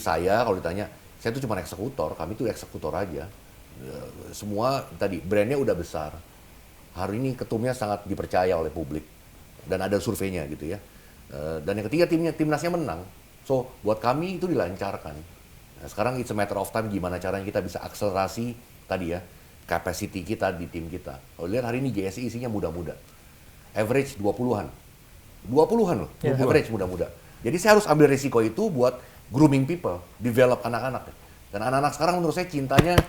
saya kalau ditanya, saya tuh cuma eksekutor, kami tuh eksekutor aja. Semua tadi brandnya udah besar. Hari ini ketumnya sangat dipercaya oleh publik dan ada surveinya gitu ya. Dan yang ketiga timnasnya menang. So buat kami itu dilancarkan. Nah, sekarang it's a matter of time gimana caranya kita bisa akselerasi tadi ya capacity kita di tim kita. Kalau lihat hari ini JSI isinya muda-muda. Average 20-an. 20-an loh, average muda-muda. Jadi saya harus ambil risiko itu buat grooming people, develop anak-anak. Dan anak-anak sekarang menurut saya cintanya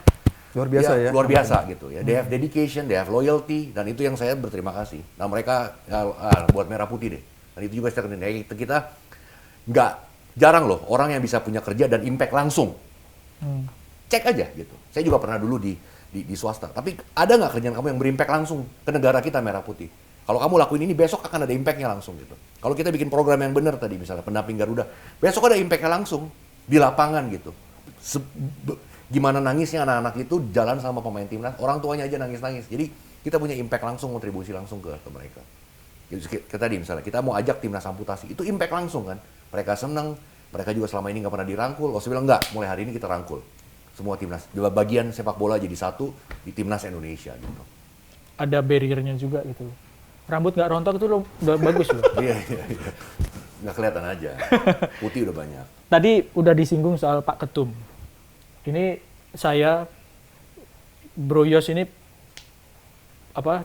luar biasa ya. Luar biasa gitu ya. They have dedication, they have loyalty, dan itu yang saya berterima kasih. Nah mereka buat merah putih deh. Dan itu juga kita nggak jarang loh orang yang bisa punya kerja dan impact langsung. Cek aja gitu. Saya juga pernah dulu di swasta. Tapi ada nggak kerjaan kamu yang berimpact langsung ke negara kita merah putih? Kalau kamu lakuin ini, besok akan ada impact-nya langsung gitu. Kalau kita bikin program yang benar tadi, misalnya pendamping Garuda, besok ada impact-nya langsung di lapangan gitu. Gimana nangisnya anak-anak itu jalan sama pemain timnas, orang tuanya aja nangis-nangis. Jadi kita punya impact langsung, kontribusi langsung ke mereka. Jadi kayak tadi misalnya, kita mau ajak timnas amputasi, itu impact langsung kan. Mereka senang, mereka juga selama ini nggak pernah dirangkul. Saya bilang enggak, mulai hari ini kita rangkul. Semua timnas, bagian sepak bola jadi satu di timnas Indonesia gitu. Ada barrier-nya juga gitu. Rambut nggak rontok itu udah bagus loh. Iya. Nggak kelihatan aja. Putih udah banyak. Tadi udah disinggung soal Pak Ketum. Ini saya, Bro Yos ini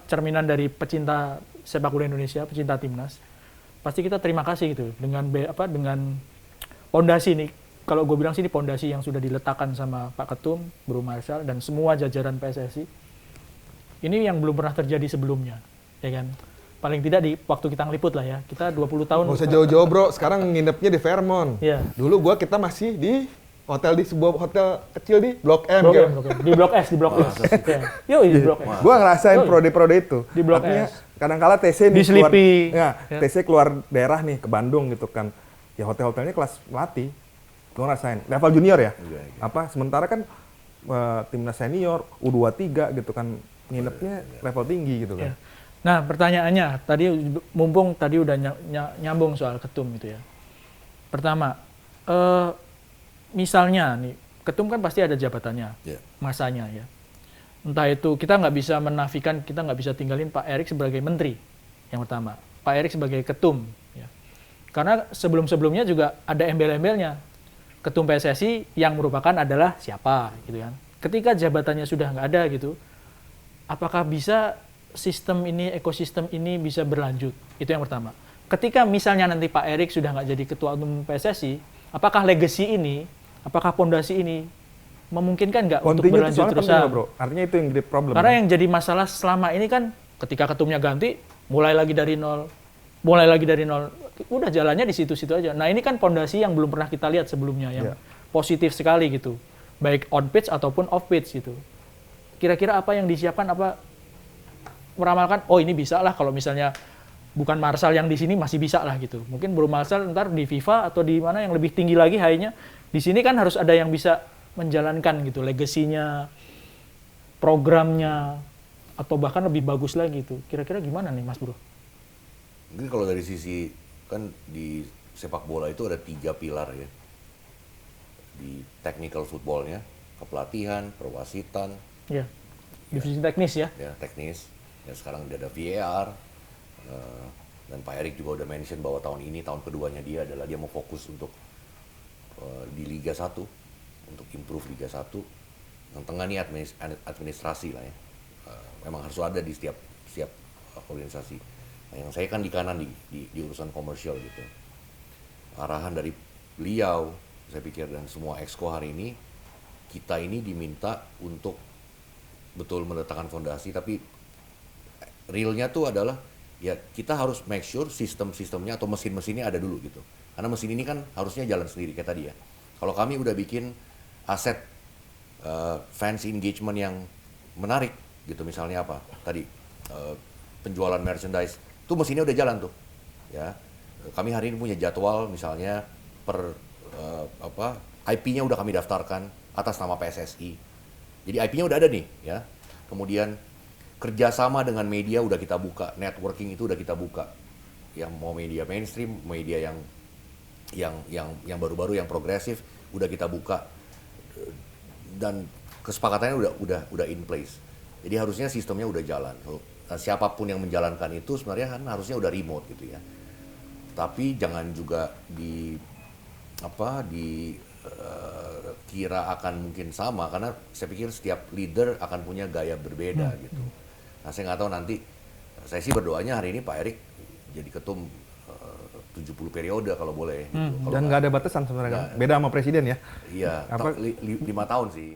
cerminan dari pecinta sepak bola Indonesia, pecinta timnas. Pasti kita terima kasih gitu dengan pondasi ini. Kalau gue bilang sih ini pondasi yang sudah diletakkan sama Pak Ketum, Bro Marshall dan semua jajaran PSSI. Ini yang belum pernah terjadi sebelumnya, ya kan? Paling tidak di waktu kita ngeliput lah ya. Kita 20 tahun. Nggak usah jauh-jauh bro, sekarang nginepnya di Fairmont. Iya. Dulu kita masih di sebuah hotel kecil di Blok M. Di Blok S. Yo, di Blok S. Gua ngerasain prode-prode itu. Di Blok Artinya, S. kadang-kala TC nih Di Sleepy. TC keluar daerah nih ke Bandung gitu kan. Ya hotel-hotelnya kelas pelatih. Gua ngerasain. Level junior ya. Sementara kan timnas senior, U23 gitu kan. Nginepnya level tinggi gitu kan. Nah, pertanyaannya tadi mumpung tadi udah nyambung soal ketum gitu ya. Pertama, misalnya nih, ketum kan pasti ada jabatannya, masanya ya. Entah itu kita nggak bisa menafikan, kita nggak bisa tinggalin Pak Erik sebagai menteri yang pertama, Pak Erik sebagai ketum. Ya. Karena sebelum-sebelumnya juga ada embel-embelnya. Ketum PSSI yang merupakan adalah siapa gitu kan. Ketika jabatannya sudah nggak ada gitu, apakah bisa sistem ini, ekosistem ini bisa berlanjut? Itu yang pertama. Ketika misalnya nanti Pak Erik sudah nggak jadi ketua umum PSSI, apakah legacy ini, apakah pondasi ini memungkinkan nggak untuk berlanjut terus? Bro. Artinya itu yang jadi problem. Karena yang jadi masalah selama ini kan ketika ketumnya ganti, mulai lagi dari nol, udah jalannya di situ-situ aja. Nah ini kan pondasi yang belum pernah kita lihat sebelumnya, yang positif sekali gitu, baik on pitch ataupun off pitch gitu. Kira-kira apa yang disiapkan, apa meramalkan, oh ini bisa lah kalau misalnya bukan Marshall yang di sini masih bisa lah gitu. Mungkin Bro Marshall ntar di FIFA atau di mana yang lebih tinggi lagi high-nya. Di sini kan harus ada yang bisa menjalankan gitu, legasinya, programnya, atau bahkan lebih bagus lagi gitu. Kira-kira gimana nih Mas Bro? Mungkin kalau dari sisi, kan di sepak bola itu ada 3 pilar ya. Di technical footballnya, kepelatihan, perwasitan. Ya, divisi teknis ya. Ya, teknis. Ya, sekarang udah ada VAR, dan Pak Erik juga udah mention bahwa tahun ini, tahun keduanya dia adalah dia mau fokus untuk di Liga 1, untuk improve Liga 1. Yang tengah nih administrasi lah ya. Memang harus ada di setiap organisasi. Nah, yang saya kan di kanan di urusan komersial gitu. Arahan dari beliau, saya pikir, dan semua exco hari ini, kita ini diminta untuk betul meletakkan fondasi, tapi realnya tuh adalah ya kita harus make sure sistem-sistemnya atau mesin-mesinnya ada dulu gitu. Karena mesin ini kan harusnya jalan sendiri kayak tadi ya. Kalau kami udah bikin aset fans engagement yang menarik gitu, misalnya apa? Tadi penjualan merchandise, tuh mesinnya udah jalan tuh. Ya. Kami hari ini punya jadwal misalnya IP-nya udah kami daftarkan atas nama PSSI. Jadi IP-nya udah ada nih ya. Kemudian kerjasama dengan media udah kita buka, networking itu udah kita buka. Yang mau media mainstream, media yang baru-baru, yang progresif, udah kita buka dan kesepakatannya udah in place. Jadi harusnya sistemnya udah jalan. Nah, siapapun yang menjalankan itu sebenarnya kan harusnya udah remote gitu ya. Tapi jangan juga kira akan mungkin sama, karena saya pikir setiap leader akan punya gaya berbeda gitu. Nah, saya nggak tahu nanti, saya sih berdoanya hari ini Pak Erik jadi ketum 70 periode kalau boleh. Gitu. Kalau Dan nggak ada batasan sebenarnya kan? Beda sama presiden ya? Iya, 5 tahun sih.